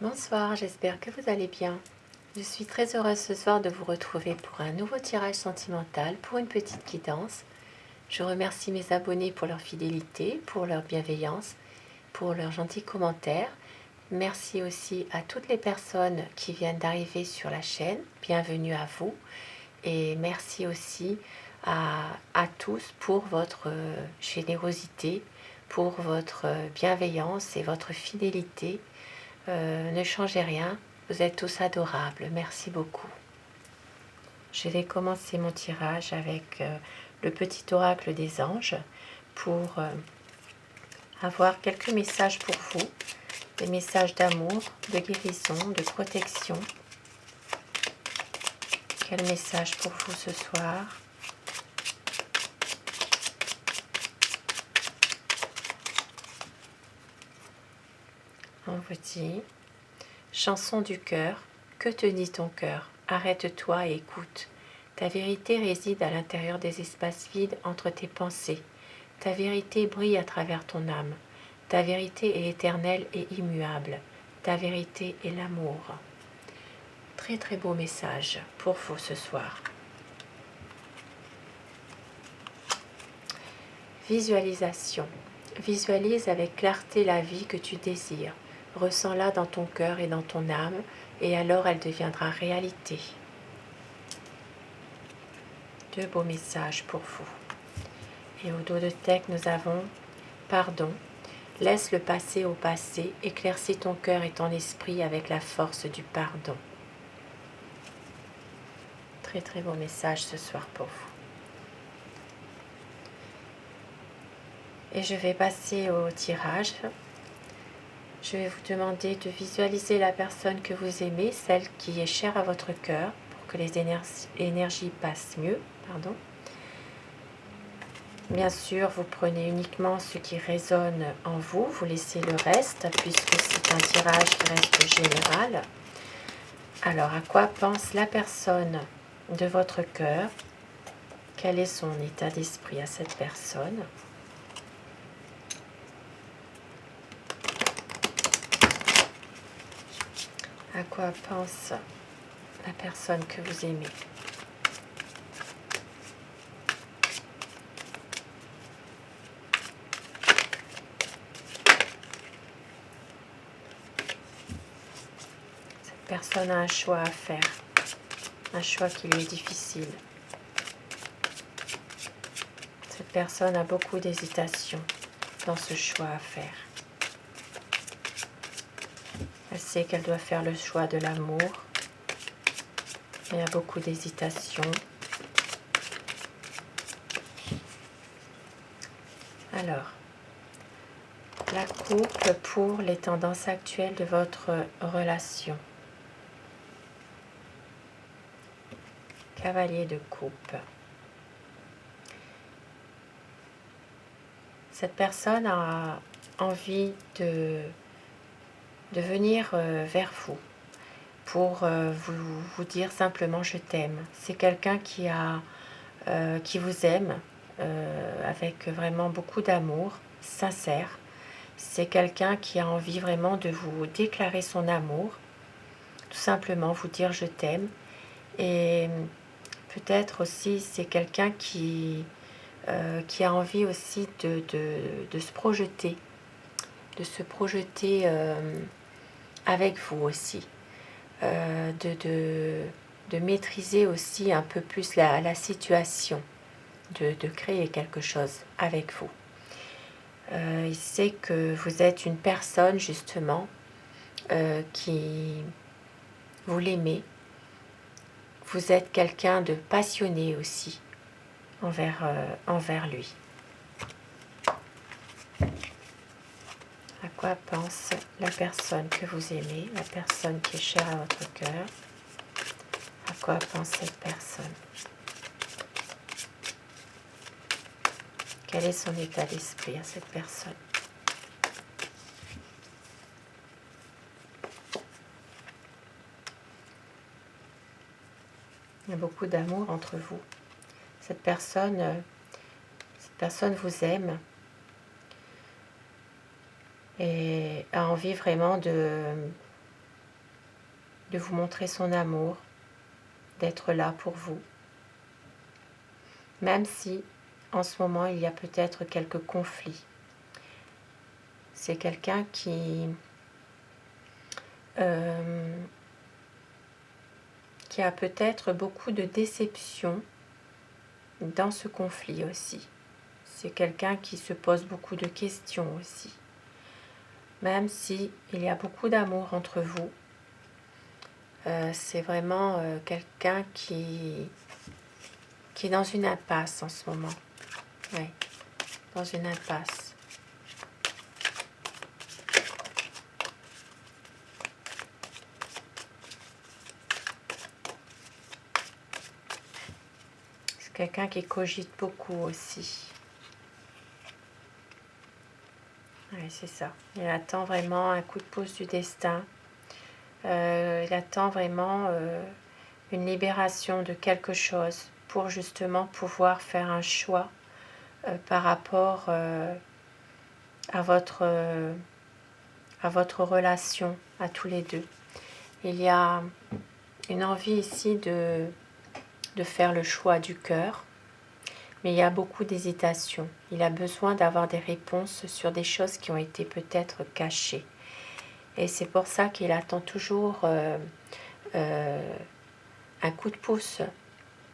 Bonsoir, j'espère que vous allez bien. Je suis très heureuse ce soir de vous retrouver pour un nouveau tirage sentimental, pour une petite guidance. Je remercie mes abonnés pour leur fidélité, pour leur bienveillance, pour leurs gentils commentaires. Merci aussi à toutes les personnes qui viennent d'arriver sur la chaîne. Bienvenue à vous. Et merci aussi à tous pour votre générosité, pour votre bienveillance et votre fidélité. Ne changez rien, vous êtes tous adorables, merci beaucoup. Je vais commencer mon tirage avec le petit oracle des anges pour avoir quelques messages pour vous, des messages d'amour, de guérison, de protection. Quel message pour vous ce soir? On vous dit, chanson du cœur, que te dit ton cœur? Arrête-toi et écoute. Ta vérité réside à l'intérieur des espaces vides entre tes pensées. Ta vérité brille à travers ton âme. Ta vérité est éternelle et immuable. Ta vérité est l'amour. Très très beau message pour vous ce soir. Visualisation. Visualise avec clarté la vie que tu désires. Ressens-la dans ton cœur et dans ton âme, et alors elle deviendra réalité. Deux beaux messages pour vous. Et au dos de deck, nous avons pardon. Laisse le passé au passé, éclaircis ton cœur et ton esprit avec la force du pardon. Très très beau message ce soir pour vous. Et je vais passer au tirage. Je vais vous demander de visualiser la personne que vous aimez, celle qui est chère à votre cœur, pour que les énergies passent mieux. Bien sûr, vous prenez uniquement ce qui résonne en vous, vous laissez le reste, puisque c'est un tirage qui reste général. Alors, à quoi pense la personne de votre cœur? Quel est son état d'esprit à cette personne? À quoi pense la personne que vous aimez? Cette personne a un choix à faire, un choix qui lui est difficile. Cette personne a beaucoup d'hésitation dans ce choix à faire. Elle sait qu'elle doit faire le choix de l'amour, mais il y a beaucoup d'hésitation. Alors, la coupe pour les tendances actuelles de votre relation. Cavalier de coupe. Cette personne a envie de venir vers vous pour vous dire simplement je t'aime. C'est quelqu'un qui vous aime avec vraiment beaucoup d'amour, sincère. C'est quelqu'un qui a envie vraiment de vous déclarer son amour, tout simplement vous dire je t'aime. Et peut-être aussi c'est quelqu'un qui a envie aussi de se projeter, avec vous aussi, de maîtriser aussi un peu plus la situation, de créer quelque chose avec vous. Il sait que vous êtes une personne justement qui vous l'aimez. Vous êtes quelqu'un de passionné aussi envers lui. À quoi pense la personne que vous aimez, la personne qui est chère à votre cœur? À quoi pense cette personne? Quel est son état d'esprit à cette personne? Il y a beaucoup d'amour entre vous. Cette personne vous aime et a envie vraiment de vous montrer son amour, d'être là pour vous. Même si en ce moment il y a peut-être quelques conflits. C'est quelqu'un qui a peut-être beaucoup de déception dans ce conflit aussi. C'est quelqu'un qui se pose beaucoup de questions aussi. Même si il y a beaucoup d'amour entre vous, c'est vraiment quelqu'un qui est dans une impasse en ce moment. Oui, dans une impasse. C'est quelqu'un qui cogite beaucoup aussi. Oui, c'est ça. Il attend vraiment un coup de pouce du destin. Il attend vraiment une libération de quelque chose pour justement pouvoir faire un choix par rapport à votre relation, à tous les deux. Il y a une envie ici de faire le choix du cœur, mais il y a beaucoup d'hésitation. Il a besoin d'avoir des réponses sur des choses qui ont été peut-être cachées. Et c'est pour ça qu'il attend toujours un coup de pouce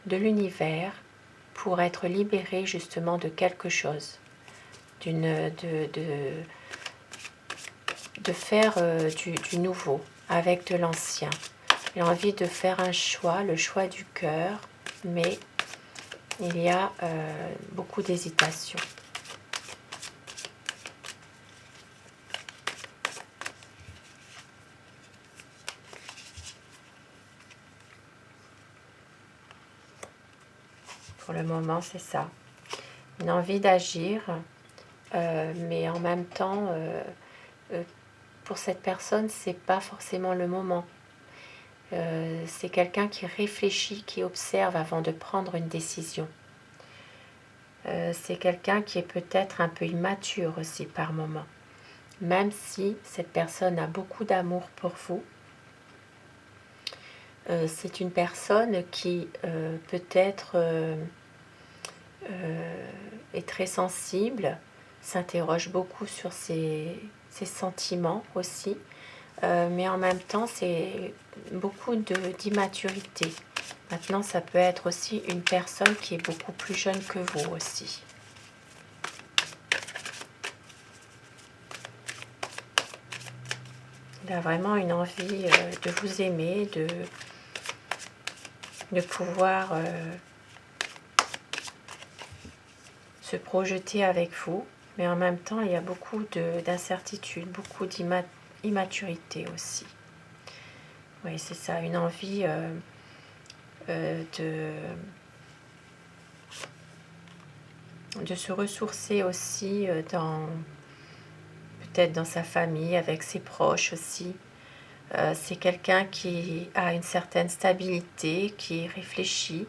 de l'univers pour être libéré justement de quelque chose, de faire du nouveau avec de l'ancien. Il a envie de faire un choix, le choix du cœur, mais il y a beaucoup d'hésitation. Pour le moment, c'est ça. Une envie d'agir, mais en même temps, pour cette personne, c'est pas forcément le moment. C'est quelqu'un qui réfléchit, qui observe avant de prendre une décision. C'est quelqu'un qui est peut-être un peu immature aussi par moment. Même si cette personne a beaucoup d'amour pour vous, c'est une personne qui peut-être est très sensible, s'interroge beaucoup sur ses sentiments aussi, mais en même temps c'est beaucoup d'immaturité. Maintenant ça peut être aussi une personne qui est beaucoup plus jeune que vous aussi. Il a vraiment une envie de vous aimer, de pouvoir se projeter avec vous, mais en même temps il y a beaucoup d'incertitude, beaucoup d'immaturité aussi. Oui, c'est ça, une envie de se ressourcer aussi peut-être dans sa famille, avec ses proches aussi. C'est quelqu'un qui a une certaine stabilité, qui réfléchit.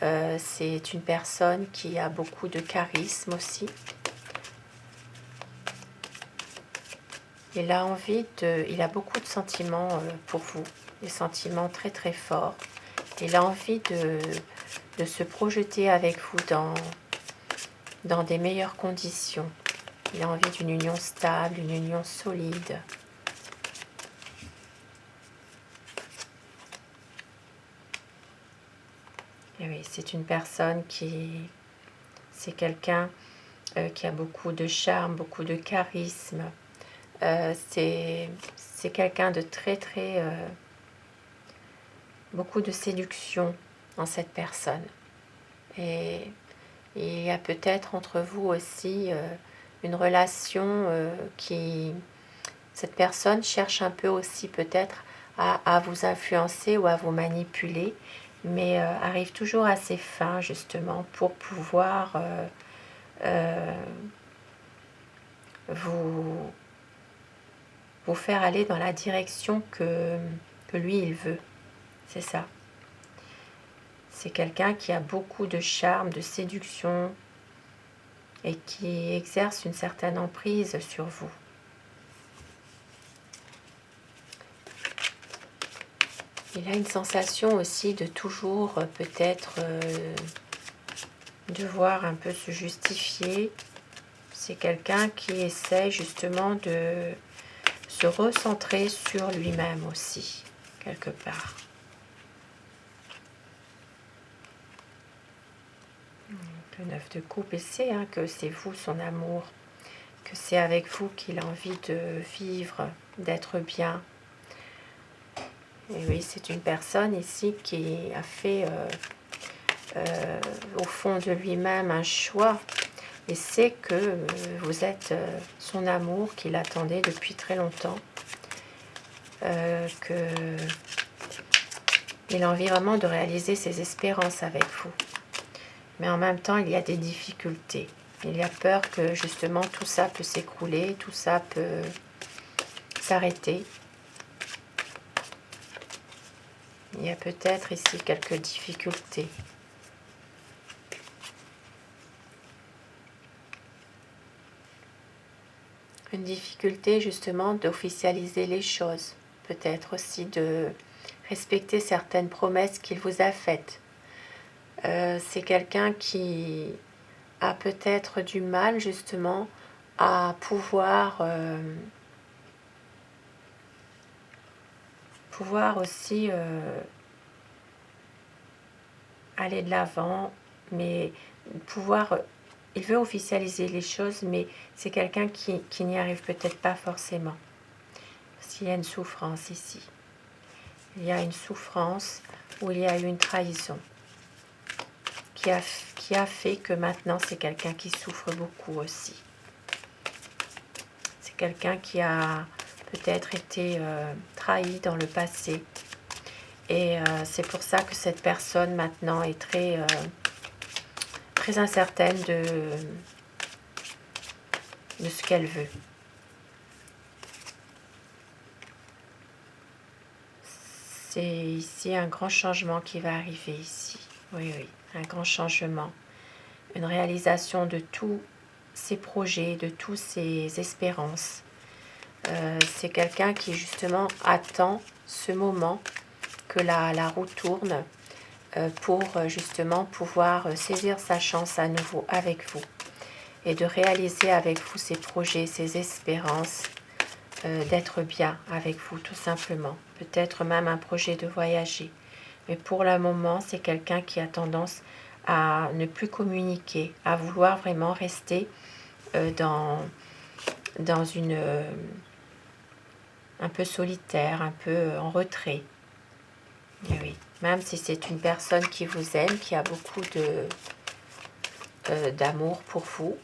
C'est une personne qui a beaucoup de charisme aussi. Il a beaucoup de sentiments pour vous, des sentiments très très forts. Il a envie de se projeter avec vous dans des meilleures conditions. Il a envie d'une union stable, une union solide. Et oui, c'est une personne c'est quelqu'un qui a beaucoup de charme, beaucoup de charisme. C'est quelqu'un de très très beaucoup de séduction en cette personne. Et il y a peut-être entre vous aussi une relation cette personne cherche un peu aussi peut-être à vous influencer ou à vous manipuler, mais arrive toujours à ses fins justement pour pouvoir vous faire aller dans la direction que lui il veut. C'est ça. C'est quelqu'un qui a beaucoup de charme, de séduction et qui exerce une certaine emprise sur vous. Il a une sensation aussi de toujours peut-être devoir un peu se justifier. C'est quelqu'un qui essaie justement de se recentrer sur lui-même aussi, quelque part. Le 9 de coupe, et c'est que c'est vous, son amour, que c'est avec vous qu'il a envie de vivre, d'être bien. Et oui, c'est une personne ici qui a fait au fond de lui-même un choix et sait que vous êtes son amour qu'il attendait depuis très longtemps, qu'il a envie vraiment de réaliser ses espérances avec vous. Mais en même temps, il y a des difficultés. Il y a peur que justement tout ça peut s'écrouler, tout ça peut s'arrêter. Il y a peut-être ici quelques difficultés. Une difficulté justement d'officialiser les choses. Peut-être aussi de respecter certaines promesses qu'il vous a faites. C'est quelqu'un qui a peut-être du mal justement à pouvoir aussi aller de l'avant, mais il veut officialiser les choses, mais c'est quelqu'un qui n'y arrive peut-être pas forcément. Parce qu'il y a une souffrance ici. Il y a une souffrance où il y a eu une trahison qui a fait que maintenant c'est quelqu'un qui souffre beaucoup aussi. C'est quelqu'un qui a peut-être été trahi dans le passé. Et c'est pour ça que cette personne maintenant est très incertaine de ce qu'elle veut. C'est ici un grand changement qui va arriver ici. Oui, oui, un grand changement. Une réalisation de tous ses projets, de toutes ses espérances. C'est quelqu'un qui justement attend ce moment que la roue tourne pour justement pouvoir saisir sa chance à nouveau avec vous et de réaliser avec vous ses projets, ses espérances, d'être bien avec vous tout simplement. Peut-être même un projet de voyager. Mais pour le moment, c'est quelqu'un qui a tendance à ne plus communiquer, à vouloir vraiment rester dans une un peu solitaire, un peu en retrait. Et oui, même si c'est une personne qui vous aime, qui a beaucoup d'amour pour vous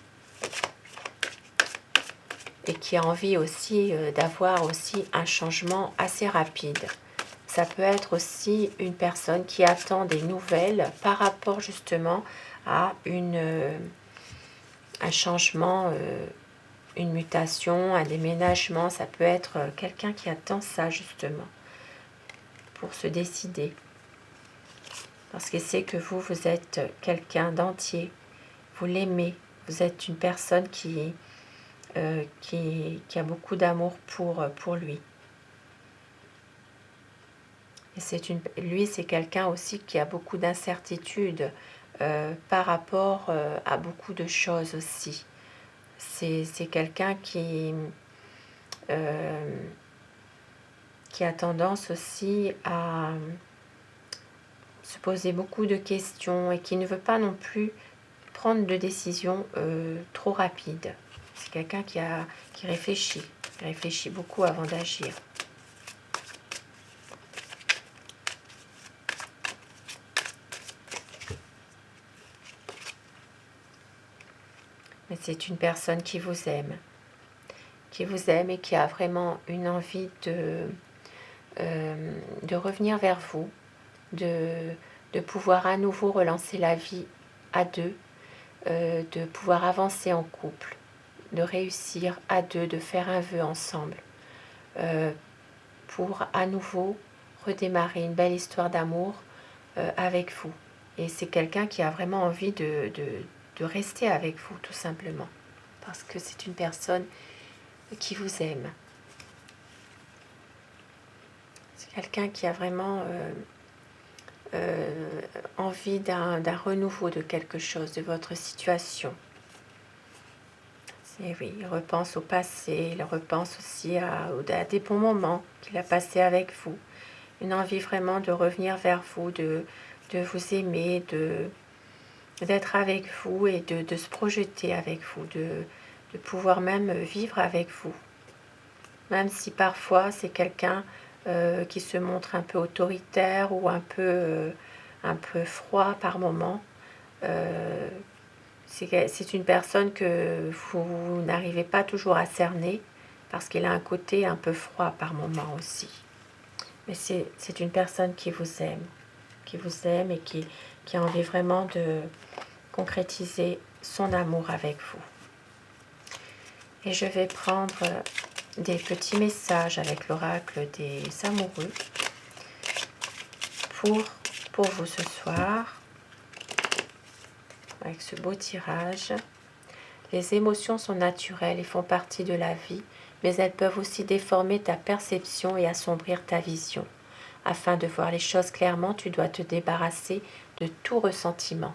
et qui a envie aussi d'avoir aussi un changement assez rapide. Ça peut être aussi une personne qui attend des nouvelles par rapport justement à un changement, une mutation, un déménagement. Ça peut être quelqu'un qui attend ça justement pour se décider. Parce qu'il sait que vous êtes quelqu'un d'entier. Vous l'aimez. Vous êtes une personne qui a beaucoup d'amour pour lui. Et lui, c'est quelqu'un aussi qui a beaucoup d'incertitudes par rapport à beaucoup de choses aussi. C'est quelqu'un qui a tendance aussi à se poser beaucoup de questions et qui ne veut pas non plus prendre de décisions trop rapides. C'est quelqu'un qui réfléchit beaucoup avant d'agir. Mais c'est une personne qui vous aime et qui a vraiment une envie de revenir vers vous, de pouvoir à nouveau relancer la vie à deux, de pouvoir avancer en couple, de réussir à deux, de faire un vœu ensemble, pour à nouveau redémarrer une belle histoire d'amour avec vous. Et c'est quelqu'un qui a vraiment envie de rester avec vous, tout simplement, parce que c'est une personne qui vous aime. C'est quelqu'un qui a vraiment envie d'un renouveau de quelque chose, de votre situation. Oui, il repense au passé, il repense aussi à des bons moments qu'il a passés avec vous. Une envie vraiment de revenir vers vous, de vous aimer, d'être avec vous et de se projeter avec vous, de pouvoir même vivre avec vous. Même si parfois c'est quelqu'un qui se montre un peu autoritaire ou un peu froid par moment. C'est une personne que vous n'arrivez pas toujours à cerner parce qu'il a un côté un peu froid par moment aussi. Mais c'est une personne qui vous aime et qui a envie vraiment de concrétiser son amour avec vous. Et je vais prendre des petits messages avec l'oracle des amoureux pour vous ce soir, avec ce beau tirage. Les émotions sont naturelles et font partie de la vie, mais elles peuvent aussi déformer ta perception et assombrir ta vision. Afin de voir les choses clairement, tu dois te débarrasser de tout ressentiment.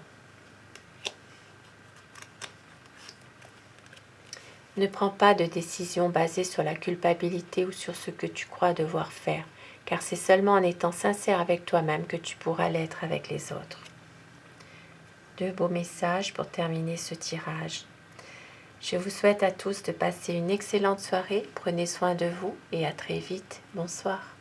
Ne prends pas de décision basée sur la culpabilité ou sur ce que tu crois devoir faire, car c'est seulement en étant sincère avec toi-même que tu pourras l'être avec les autres. 2 beaux messages pour terminer ce tirage. Je vous souhaite à tous de passer une excellente soirée. Prenez soin de vous et à très vite. Bonsoir.